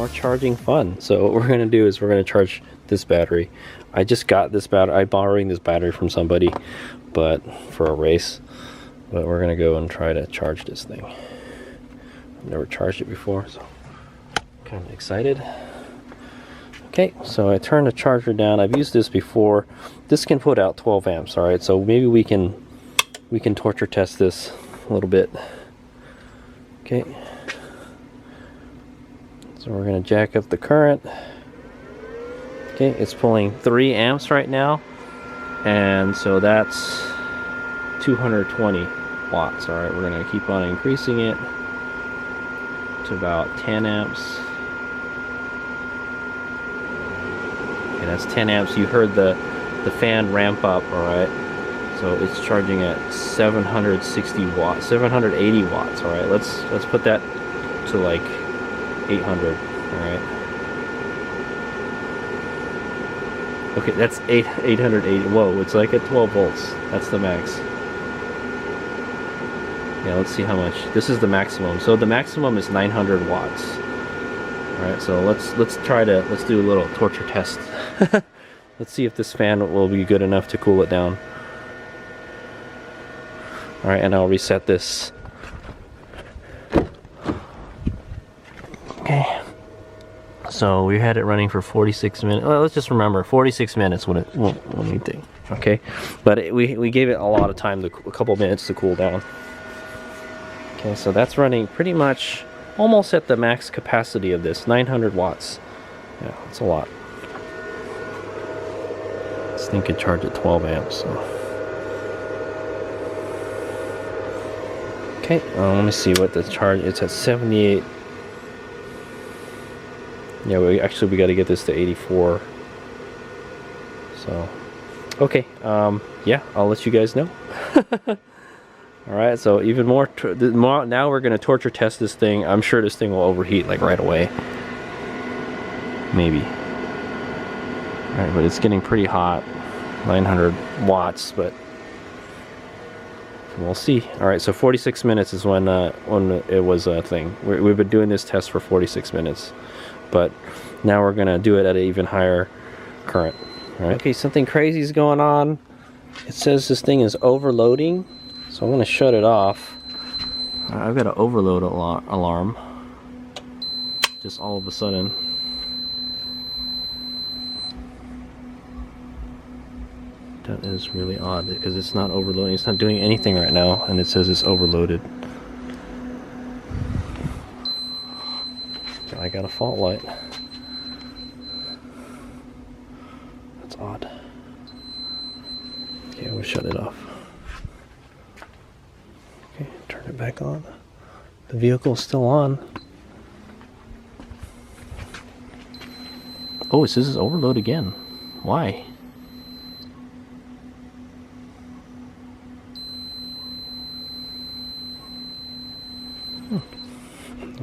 more charging fun. So what we're gonna do is we're gonna charge this battery. I just got this battery. I'm borrowing this battery from somebody, but for a race. But we're gonna go and try to charge this thing. I've never charged it before, so I'm kind of excited. Okay, so I turned the charger down. I've used this before. This can put out 12 amps. All right, so maybe we can torture test this a little bit. Okay. So we're going to jack up the current. Okay, it's pulling 3 amps right now. And so that's 220 watts. All right, we're going to keep on increasing it to about 10 amps. Okay, that's 10 amps. You heard the fan ramp up, all right? So it's charging at 760 watts, 780 watts, all right? Let's put that to like 800, all right? Okay, that's 880. Whoa, it's like at 12 volts. That's the max. Yeah, let's see how much. This is the maximum. So the maximum is 900 watts. All right, so let's do a little torture test. Let's see if this fan will be good enough to cool it down. All right, and I'll reset this. Okay. So we had it running for 46 minutes. Well, let's just remember 46 minutes when we think. Okay, but we gave it a lot of time, a couple minutes to cool down. Okay, so that's running pretty much almost at the max capacity of this, 900 watts. Yeah, that's a lot. This thing can charge at 12 amps. So. Okay, let me see what the charge. It's at 78. Yeah, we got to get this to 84. So, okay, yeah, I'll let you guys know. All right, so even more. Now we're gonna torture test this thing. I'm sure this thing will overheat like right away. Maybe. All right, but it's getting pretty hot. 900 watts, but we'll see. All right, so 46 minutes is when it was a thing. We've been doing this test for 46 minutes, but now we're gonna do it at an even higher current. All right. Okay, something crazy is going on. It says this thing is overloading, so I'm gonna shut it off. I've got an overload alarm. Just all of a sudden. That is really odd because it's not overloading. It's not doing anything right now, and it says it's overloaded. I got a fault light. That's odd. Okay, we'll shut it off. Okay, turn it back on. The vehicle's still on. Oh, it says it's overload again. Why?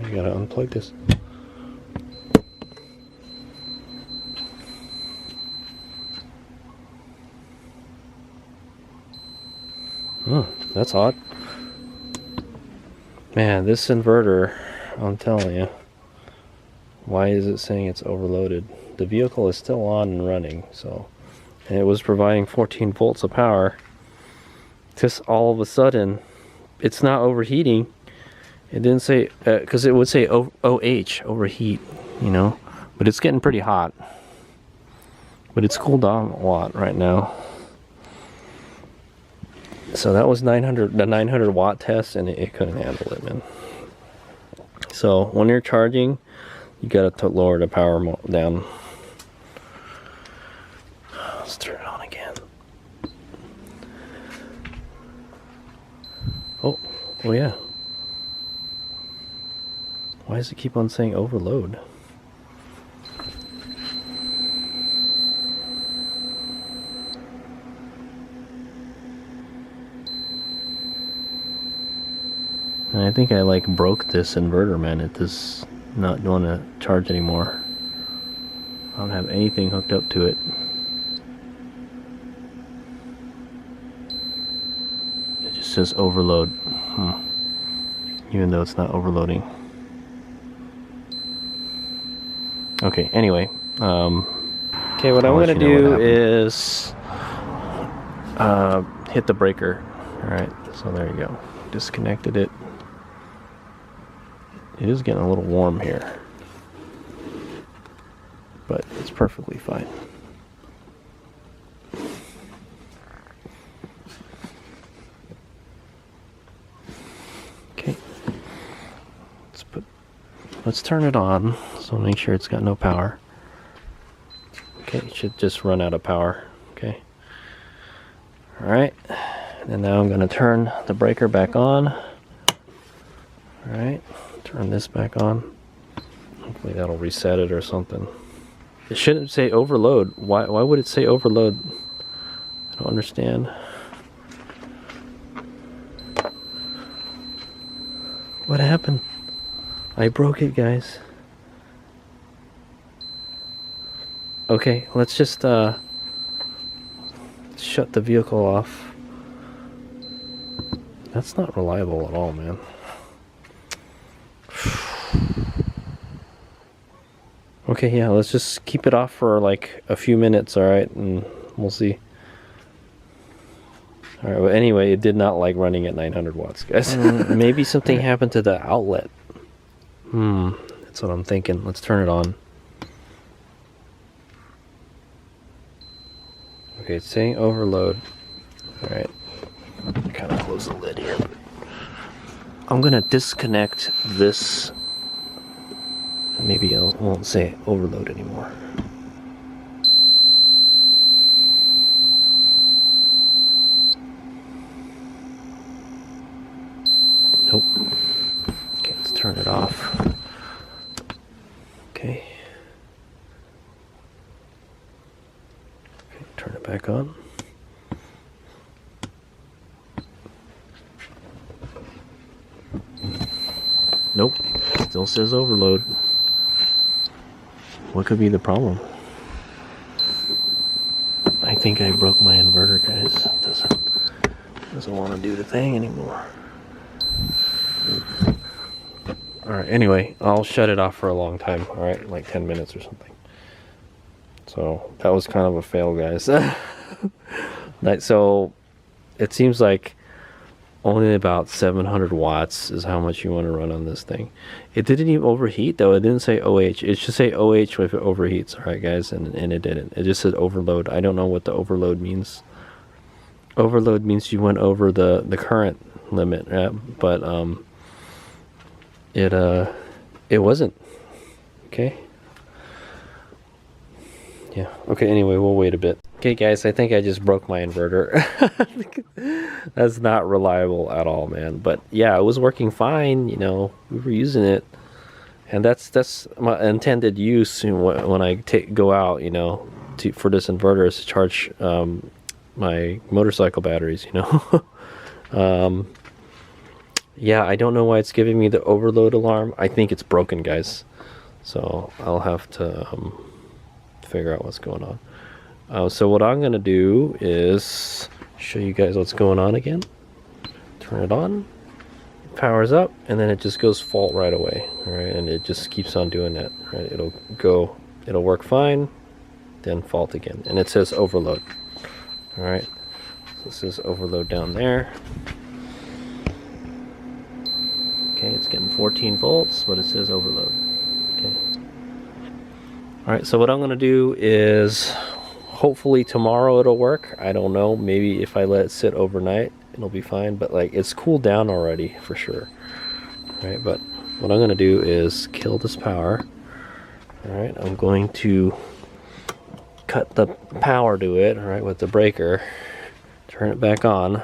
I gotta unplug this. That's odd. Man, this inverter, I'm telling you. Why is it saying it's overloaded? The vehicle is still on and running, so, and it was providing 14 volts of power. Just all of a sudden, it's not overheating. It didn't say, because it would say OH, overheat, you know, but it's getting pretty hot. But it's cooled down a lot right now. So that was the 900 watt test, and it couldn't handle it, man. So when you're charging, you gotta lower the power down. Let's turn it on again. Oh yeah. Why does it keep on saying overload? And I think I like broke this inverter, man. It does not want to charge anymore. I don't have anything hooked up to it. It just says overload. Even though it's not overloading. Okay, anyway. Okay, what I'm going to do is hit the breaker. Alright, so there you go. Disconnected it. It is getting a little warm here, but it's perfectly fine. Okay, let's turn it on, so make sure it's got no power. Okay, it should just run out of power. Okay. Alright, and now I'm going to turn the breaker back on. Alright, turn this back on. Hopefully that'll reset it or something. It shouldn't say overload. Why would it say overload? I don't understand. What happened? I broke it, guys. Okay, let's just shut the vehicle off. That's not reliable at all, man. Okay, yeah, let's just keep it off for like a few minutes, alright, and we'll see. Alright, well, anyway, it did not like running at 900 watts, guys. Maybe something happened to the outlet. That's what I'm thinking. Let's turn it on. Okay, it's saying overload. Alright, kind of close the lid here. I'm gonna disconnect this. Maybe I won't say overload anymore. Nope. Okay, let's turn it off. Okay. Okay, turn it back on. Nope. Still says overload. What could be the problem? I think I broke my inverter, guys. It doesn't want to do the thing anymore. Alright, anyway, I'll shut it off for a long time, alright? Like 10 minutes or something. So, that was kind of a fail, guys. So, it seems like only about 700 watts is how much you want to run on this thing. It didn't even overheat, though. It didn't say OH. It should say OH if it overheats, alright, guys? And it didn't. It just said overload. I don't know what the overload means. Overload means you went over the current limit, right? But it wasn't. Okay. Yeah. Okay, anyway, we'll wait a bit. Okay, guys, I think I just broke my inverter. That's not reliable at all, man. But yeah, it was working fine, you know. We were using it. And that's my intended use when I go out, you know, for this inverter is to charge my motorcycle batteries, you know. Yeah, I don't know why it's giving me the overload alarm. I think it's broken, guys. So I'll have to figure out what's going on. So what I'm going to do is show you guys what's going on again. Turn it on. It powers up, and then it just goes fault right away. All right, and it just keeps on doing that. Right, it'll work fine, then fault again, and it says overload. All right, so this is overload down there. Okay, it's getting 14 volts, but it says overload. Okay. All right, so what I'm going to do is hopefully tomorrow it'll work. I don't know. Maybe if I let it sit overnight, it'll be fine. But like it's cooled down already for sure. All right, but what I'm going to do is kill this power. All right, I'm going to cut the power to it. All right, with the breaker. Turn it back on.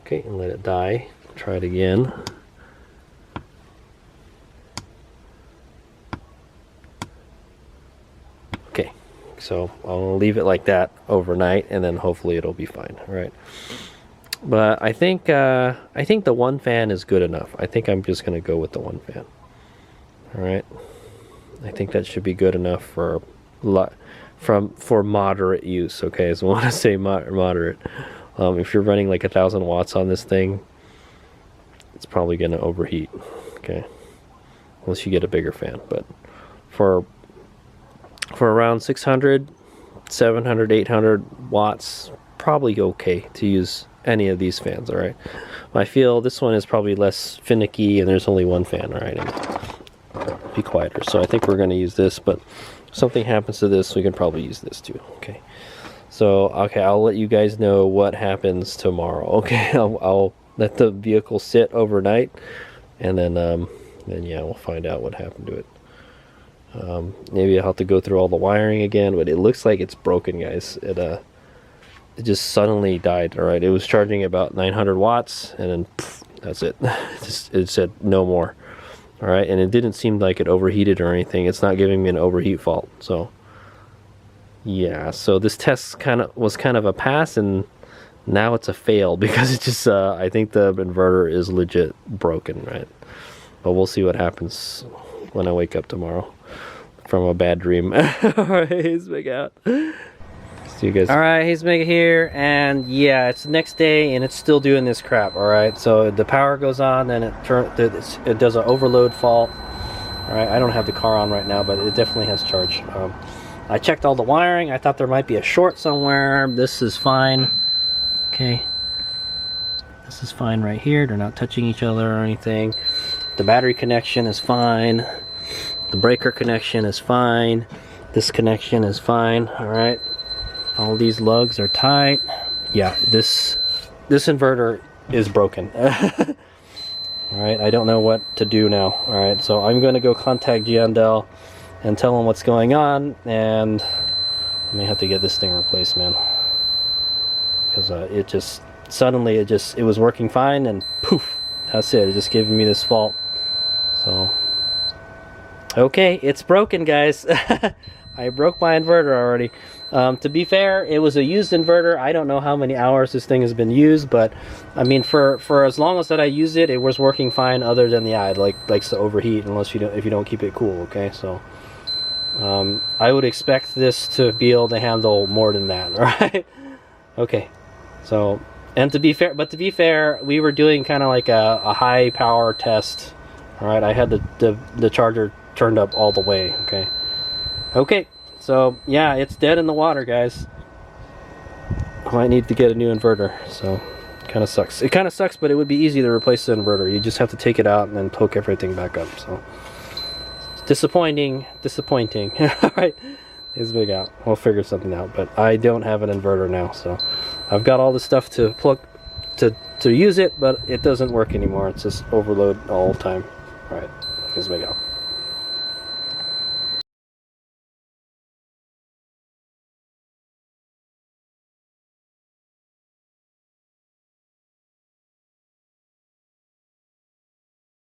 Okay, and let it die. Try it again. Okay, so I'll leave it like that overnight, and then hopefully it'll be fine. All right. But I think the one fan is good enough. I think I'm just gonna go with the one fan. All right. I think that should be good enough for moderate use. Okay, so I want to say moderate. If you're running like 1,000 watts on this thing, it's probably going to overheat. Okay, unless you get a bigger fan. But for around 600, 700, 800 watts, probably okay to use any of these fans. All right, I feel this one is probably less finicky, and there's only one fan. All right, and be quieter. So I think we're going to use this, but if something happens to this, we can probably use this too. Okay, so okay, I'll let you guys know what happens tomorrow. Okay, I'll let the vehicle sit overnight, and then yeah, we'll find out what happened to it. Maybe I'll have to go through all the wiring again, but it looks like it's broken, guys. It just suddenly died. All right, it was charging about 900 watts, and then pff, that's it. It said no more. All right, and it didn't seem like it overheated or anything. It's not giving me an overheat fault. So yeah, so this test was kind of a pass, and now it's a fail because it just I think the inverter is legit broken, right? But we'll see what happens when I wake up tomorrow from a bad dream. All right, he's big out. See you guys. All right, he's Mega here, and yeah, it's the next day, and it's still doing this crap. All right, so the power goes on, and it does an overload fault. All right, I don't have the car on right now, but it definitely has charge. I checked all the wiring. I thought there might be a short somewhere. This is fine. Okay, this is fine right here. They're not touching each other or anything. The battery connection is fine. The breaker connection is fine. This connection is fine. All right. All these lugs are tight. Yeah, this inverter is broken. All right, I don't know what to do now. All right, so I'm going to go contact Giandel and tell him what's going on, and I may have to get this thing replaced, man. Because it just suddenly it was working fine, and poof, that's it. It just gave me this fault. So okay, it's broken, guys. I broke my inverter already. To be fair, it was a used inverter. I don't know how many hours this thing has been used, but I mean, for as long as that I used it, it was working fine. Other than it likes to overheat unless if you don't keep it cool. Okay, so I would expect this to be able to handle more than that. All right. Okay. So, and to be fair, we were doing kind of like a high power test. All right, I had the charger turned up all the way. Okay, so yeah, it's dead in the water, guys. I might need to get a new inverter, so kind of sucks. It kind of sucks, but it would be easy to replace the inverter. You just have to take it out and then hook everything back up. So disappointing. All right, it's big out. We'll figure something out, but I don't have an inverter now, so I've got all the stuff to plug to use it, but it doesn't work anymore. It's just overload all the time. All right, it's big out.